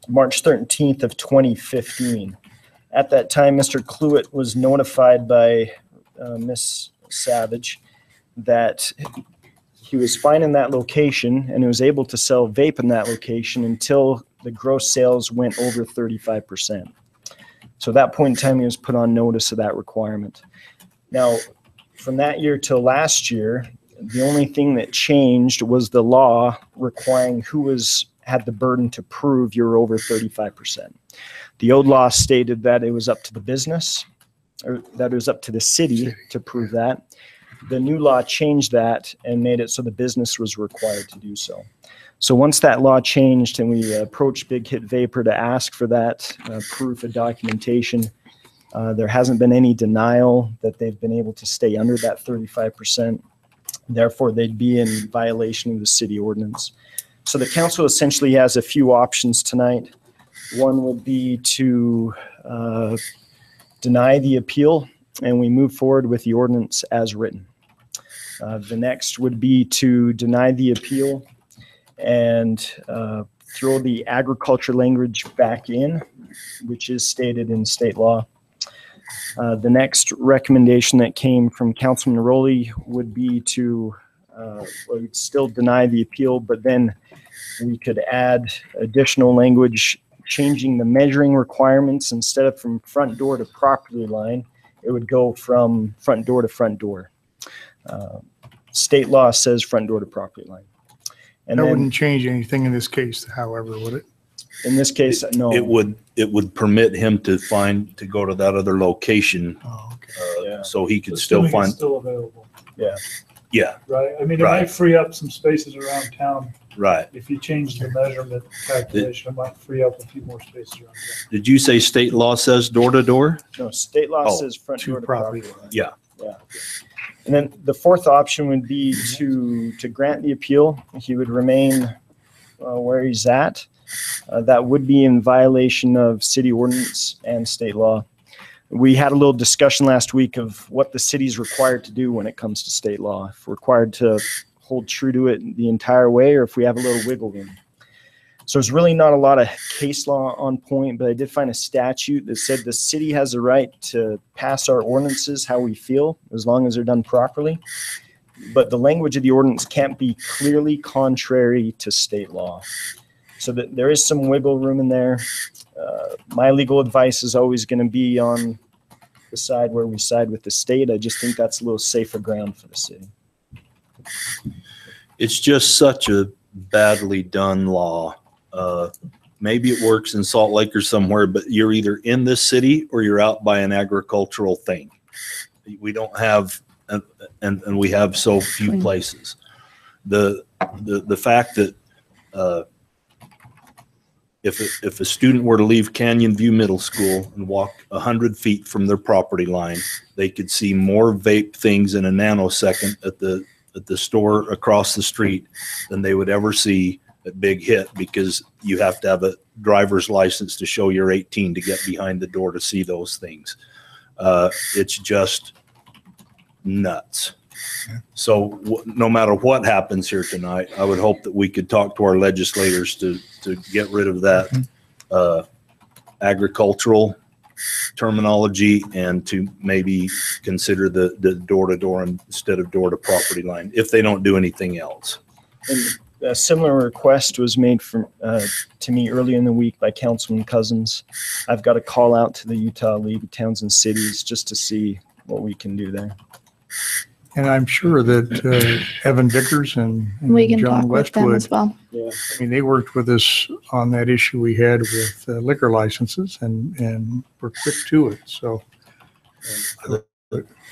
March 13th of 2015. At that time, Mr. Cluett was notified by Miss Savage that he was fine in that location and he was able to sell vape in that location until the gross sales went over 35%. So at that point in time, he was put on notice of that requirement. Now, from that year till last year, the only thing that changed was the law requiring who had the burden to prove you're over 35%. The old law stated that it was up to the business, or that it was up to the city to prove that. The new law changed that and made it so the business was required to do so. So once that law changed and we approached Big Hit Vapor to ask for that proof of documentation, there hasn't been any denial that they've been able to stay under that 35%. Therefore, they'd be in violation of the city ordinance. So the council essentially has a few options tonight. One would be to deny the appeal and we move forward with the ordinance as written. The next would be to deny the appeal and throw the agriculture language back in, which is stated in state law. The next recommendation that came from Councilman Rowley would be to we'd still deny the appeal, but then we could add additional language changing the measuring requirements. Instead of from front door to property line, it would go from front door to front door. State law says front door to property line. And that wouldn't change anything in this case, however, would it? In this case, no. It would permit him to go to that other location. Oh, okay. So he could still find. It's still available. Yeah. Yeah. Right. I mean, it might free up some spaces around town. Right. If you change the measurement calculation, it might free up a few more spaces around town. Did you say state law says door to door? No, state law says front door to property line. Yeah. Yeah. And then the fourth option would be to grant the appeal. He would remain where he's at. That would be in violation of city ordinance and state law. We had a little discussion last week of what the city's required to do when it comes to state law. If we're required to hold true to it the entire way, or if we have a little wiggle room. So there's really not a lot of case law on point, but I did find a statute that said the city has a right to pass our ordinances how we feel, as long as they're done properly. But the language of the ordinance can't be clearly contrary to state law. So that there is some wiggle room in there. My legal advice is always going to be on the side where we side with the state. I just think that's a little safer ground for the city. It's just such a badly done law. Maybe it works in Salt Lake or somewhere, but you're either in this city or you're out by an agricultural thing. We don't have, and we have so few places. The fact that if a student were to leave Canyon View Middle School and walk 100 feet from their property line, they could see more vape things in a nanosecond at the store across the street than they would ever see at Big Hit, because you have to have a driver's license to show you're 18 to get behind the door to see those things. It's just nuts. So no matter what happens here tonight, I would hope that we could talk to our legislators to get rid of that agricultural terminology and to maybe consider the door-to-door instead of door-to-property line if they don't do anything else. And a similar request was made from to me earlier in the week by Councilman Cousins. I've got to call out to the Utah League of Towns and Cities just to see what we can do there. And I'm sure that Evan Vickers and we can John talk with them Westwood, as well. Yeah. I mean, they worked with us on that issue we had with liquor licenses and were quick to it. So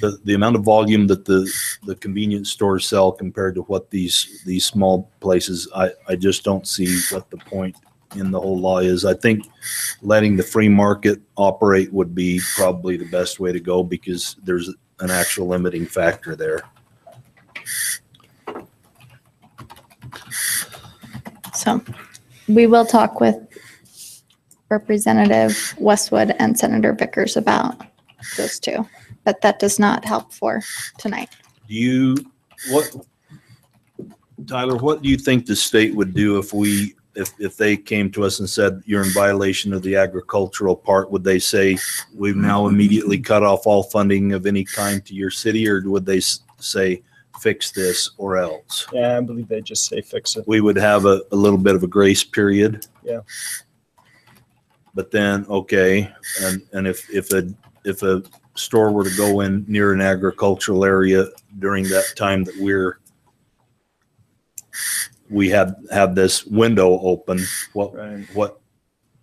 the amount of volume that the convenience stores sell compared to what these small places, I just don't see what the point in the whole law is. I think letting the free market operate would be probably the best way to go, because there's an actual limiting factor there. So we will talk with Representative Westwood and Senator Vickers about those two, but that does not help for tonight. Tyler, what do you think the state would do if we if they came to us and said, you're in violation of the agricultural part, would they say, we've now immediately cut off all funding of any kind to your city, or would they say, fix this or else? Yeah, I believe they just say fix it. We would have a little bit of a grace period. Yeah. But then, okay, and if a store were to go in near an agricultural area during that time that we have this window open, Right. what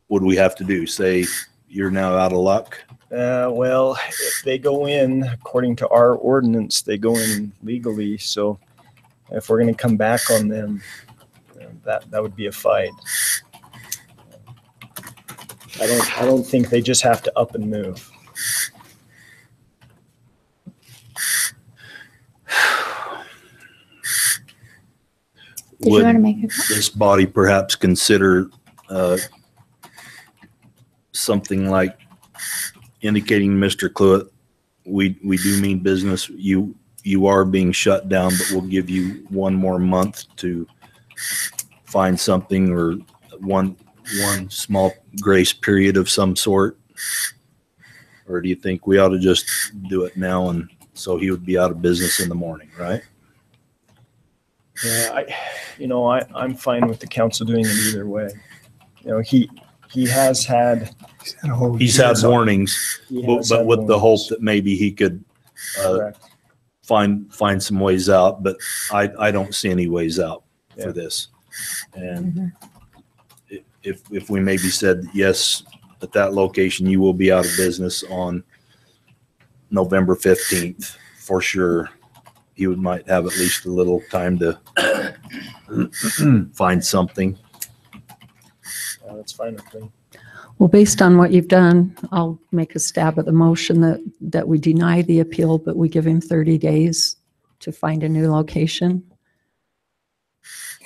would we have to do? Say, you're now out of luck? Well, if they go in, according to our ordinance, they go in legally. So if we're going to come back on them, that would be a fight. I don't think they just have to up and move. Did you Would want to make a this body perhaps consider something like indicating, Mr. Cluett, we do mean business. You are being shut down, but we'll give you one more month to find something, or one small grace period of some sort? Or do you think we ought to just do it now, and so he would be out of business in the morning, right? Yeah, I'm fine with the council doing it either way. He has had. He's had warnings, but with the hope that maybe he could find some ways out. But I don't see any ways out for this. And if we maybe said, yes, at that location, you will be out of business on November 15th, for sure, he might have at least a little time to find something. That's fine with me. Well, based on what you've done, I'll make a stab at the motion that we deny the appeal, but we give him 30 days to find a new location.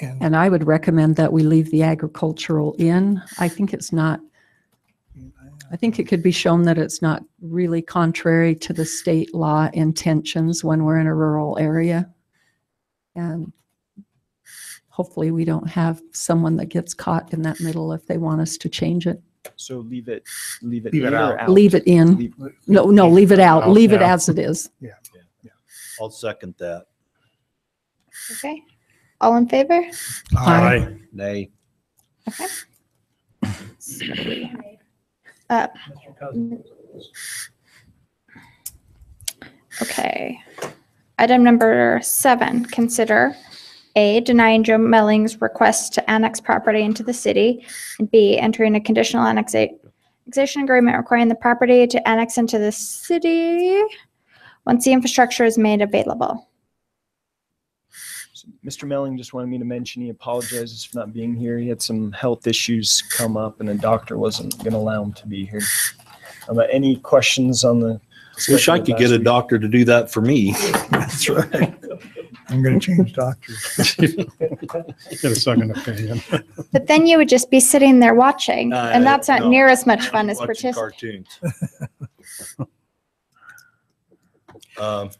And I would recommend that we leave the agricultural in. I think it could be shown that it's not really contrary to the state law intentions when we're in a rural area. And hopefully we don't have someone that gets caught in that middle if they want us to change it. So leave it Leave it out. Leave it in. No, leave it out. Leave it as it is. I'll second that. Okay. All in favor? Aye. Nay. Okay. So what do we have? Mr. Cousins. Okay. Item number 7, consider A, denying Joe Melling's request to annex property into the city, and B, entering a conditional annexation agreement requiring the property to annex into the city once the infrastructure is made available. So Mr. Melling just wanted me to mention he apologizes for not being here. He had some health issues come up, and a doctor wasn't going to allow him to be here. Any questions on the? Wish I could get a doctor to do that for me. That's right. I'm going to change doctors. Get a second opinion. But then you would just be sitting there watching, and that's not no. near as much fun as Watching participating. cartoons.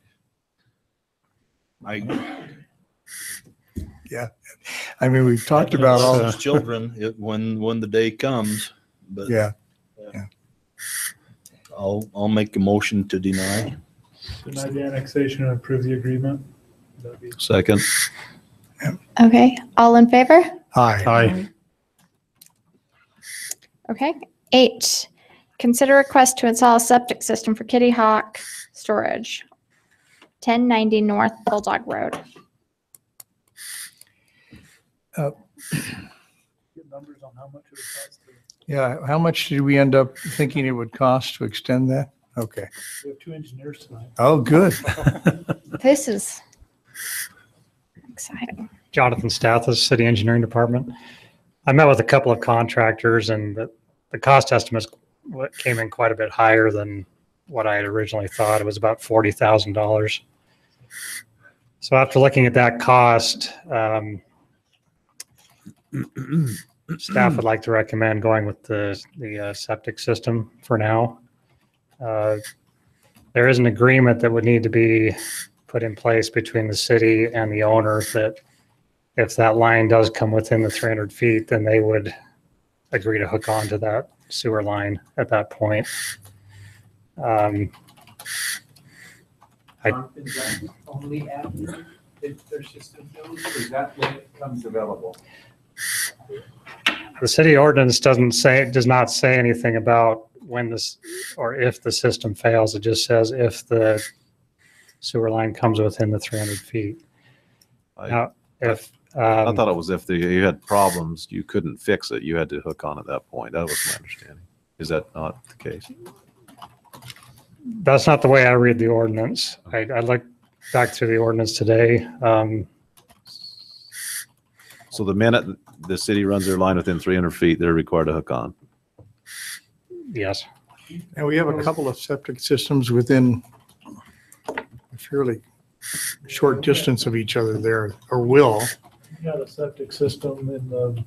I mean, we've talked about all those children when the day comes, but Yeah. I'll make a motion to deny. Deny the annexation and approve the agreement. That'd be Second. Okay, all in favor? Aye. Aye. Okay. 8, consider request to install a septic system for Kitty Hawk storage, 1090 North Bulldog Road. get numbers on how much it would cost to, Yeah. How much did we end up thinking it would cost to extend that? Okay. we have 2 engineers tonight. Oh, good. This is exciting. Jonathan Stathis, City Engineering Department. I met with a couple of contractors, and the cost estimates came in quite a bit higher than what I had originally thought. It was about $40,000. So after looking at that cost, staff would like to recommend going with the septic system for now. There is an agreement that would need to be put in place between the city and the owner that if that line does come within the 300 feet, then they would agree to hook onto that sewer line at that point. Is that only after their system fails, or is that when it becomes available? The city ordinance does not say anything about when this, or if the system fails. It just says if the sewer line comes within the 300 feet. Now, if, I thought it was if you had problems, you couldn't fix it, you had to hook on at that point. That was my understanding. Is that not the case? that's not the way I read the ordinance. I looked back through the ordinance today. So the minute the city runs their line within 300 feet, they're required to hook on. Yes. And we have a couple of septic systems within a fairly short distance of each other there, or will. We got a septic system in the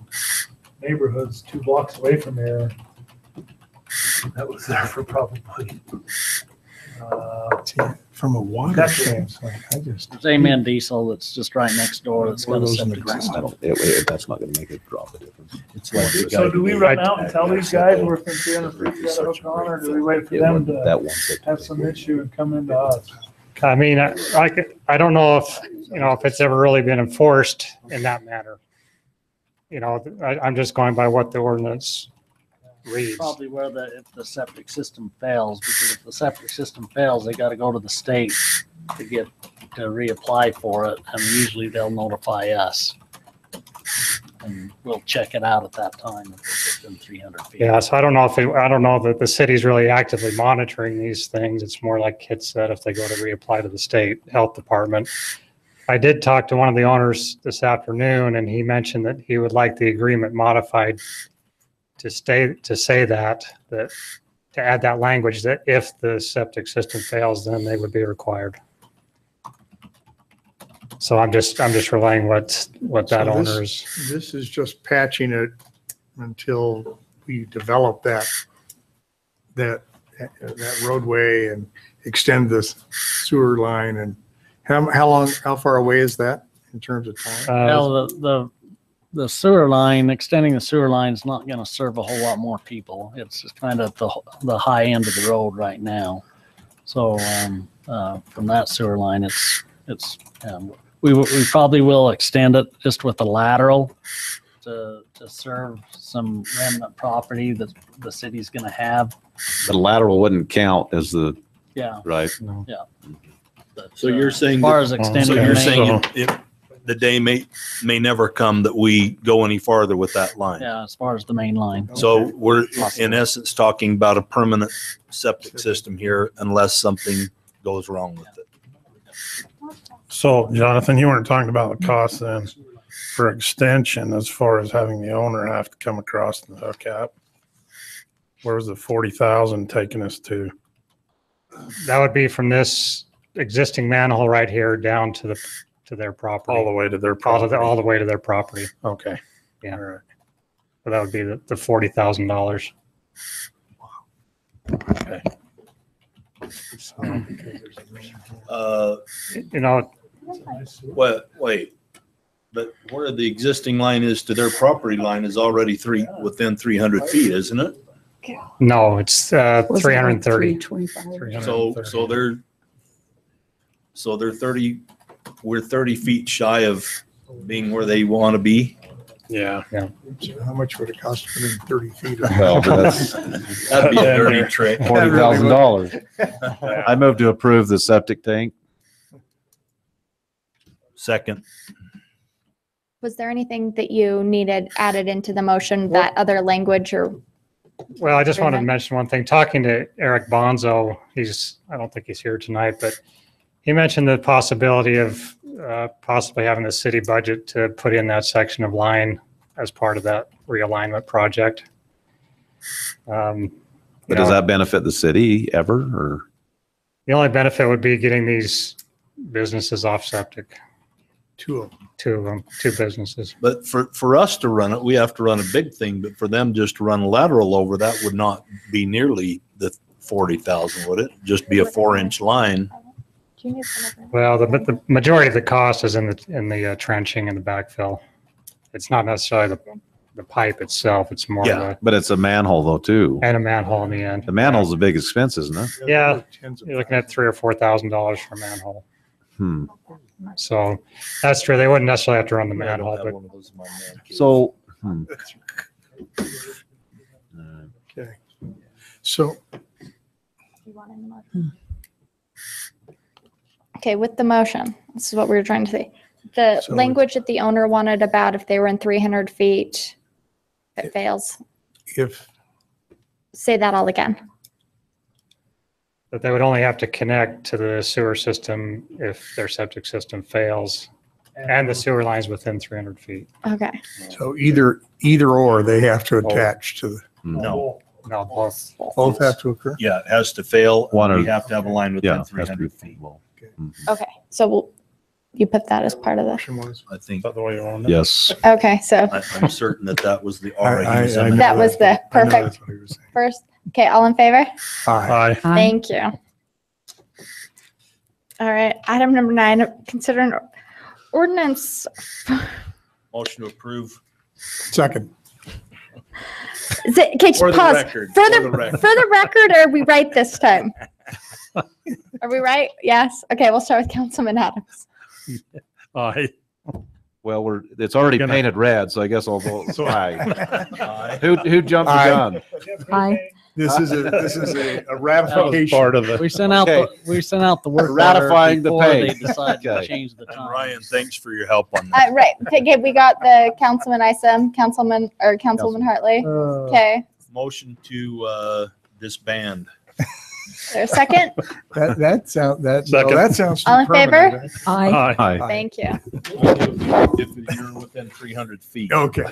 neighborhoods 2 blocks away from here. That was there for probably, From a water Gotcha. standpoint, I just. There's Amen Diesel that's just right next door. That's One got of a those in the septic ground. system. That's not going to make it drop a difference. It's like you so gotta do we be- run out and tell these guys we're within 300 feet, we gotta hook on, or do we wait for them to That one. have some issue and come into us? I mean, I don't know if, if it's ever really been enforced in that manner. I'm just going by what the ordinance reads. Probably where if the septic system fails, because if the septic system fails, they gotta go to the state to reapply for it, and usually they'll notify us. And we'll check it out at that time if it's within 300 feet. Yeah, so I don't know that the city's really actively monitoring these things. It's more like Kit said, if they go to reapply to the state health department. I did talk to one of the owners this afternoon, and he mentioned that he would like the agreement modified to say that to add that language that if the septic system fails, then they would be required. So I'm just relaying what that So owner is. This is just patching it until we develop that roadway and extend this sewer line. And how far away is that in terms of time? Well, the sewer line, extending the sewer line is not gonna serve a whole lot more people. It's just kind of the high end of the road right now. So, from that sewer line, we probably will extend it just with the lateral to serve some remnant property that the city's gonna have. The lateral wouldn't count as right? No. But, So you're saying, as far that- as extending so the you're main, saying the day may never come that we go any farther with that line. yeah, as far as the main line. So we're in essence talking about a permanent septic system here unless something goes wrong with it. So Jonathan, you weren't talking about the cost then for extension as far as having the owner have to come across the hookup. Where was the 40,000 taking us to? That would be from this existing manhole right here down to their property. All the way to their property? All the way to their property. Okay. Yeah. All right. So that would be the $40,000. Okay. Wait, but where the existing line is to their property line is already within 300 feet, isn't it? No, it's 330. 325. So they're 30, we're 30 feet shy of being where they want to be. Yeah. So how much would it cost to put in 30 feet? Well, that's That'd be a dirty trick. $40,000. I move to approve the septic tank. Second. Was there anything that you needed added into the motion, that other language or? Well, I just wanted to mention one thing. Talking to Eric Bonzo, I don't think he's here tonight, but he mentioned the possibility of possibly having the city budget to put in that section of line as part of that realignment project. But does that benefit the city ever, or? The only benefit would be getting these businesses off septic, Two of them. two businesses. But for us to run it, we have to run a big thing, but for them just to run a lateral over, that would not be nearly the 40,000, would it? Just be a 4-inch line. Do you need some of Well, the majority of the cost is in the trenching and the backfill. It's not necessarily the pipe itself. It's more of Yeah. a, But it's a manhole though, too. and a manhole in the end. The manhole's a big expense, isn't it? Yeah, Tens of you're looking at $3,000 or $4,000 for a manhole. Hmm. So that's true. They wouldn't necessarily have to run the manhole, but So, Okay. So You want in the motion? Okay, with the motion, this is what we were trying to say. The So- language that the owner wanted about if they were in 300 feet, if it fails, if, say that all again. they would only have to connect to the sewer system if their septic system fails and the sewer line's within 300 feet. Okay, so either or, they have to attach to, No, No, both. both have to occur? yeah, it has to fail. One or- We have to have a line yeah, within has to be 300 feet. full. okay, so you put that as part of the, Motion was. I think, Is that the way you want it? Yes. okay, so I'm certain that was the I already. know that was the I know perfect that's what he was saying. first. Okay, all in favor? Aye. Aye. Thank you. All right, item number 9, consider an ordinance. Motion to approve. Second. Is it, okay, just For the pause. record. For For the, the record. for the record, are we right this time? Are we right? Yes. Okay, we'll start with Councilman Adams. Aye. Well, it's already Gonna- painted red, so I guess I'll vote So- aye. Aye. Who jumped the Aye. gun? Aye. This is a That was ratification. part of the, We sent out the, Okay. we sent out the work order Ratifying the before pay. they decided to Okay. change the And time. Ryan, thanks for your help on that. Right. Okay, we got the Councilman Isom, Councilwoman Hartley. Okay. Motion to disband. Is there a second? That sound, that, no, Second. that sounds. All in favor? permanent. Aye. aye. Aye. Thank you. If you're within 300 feet. Okay.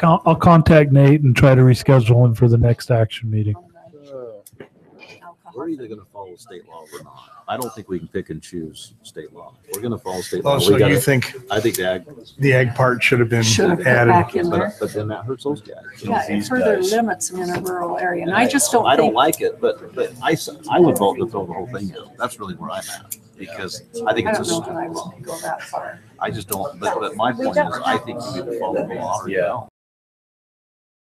I'll contact Nate and try to reschedule him for the next action meeting. We're either gonna follow state law or not. I don't think we can pick and choose state law. If we're gonna follow state law. Oh, so we gotta- you think I think the ag part should have been Should have put added? back in there. but then that hurts those guys. Yeah, it These further guys. limits them in a rural area, and I just don't I don't think, like it, but I would vote to throw the whole thing out. That's really where I'm at. Because I think I it's a don't know that I stupid law. want to go that far. I just don't, but my point is, I think we need to follow the law. Yeah.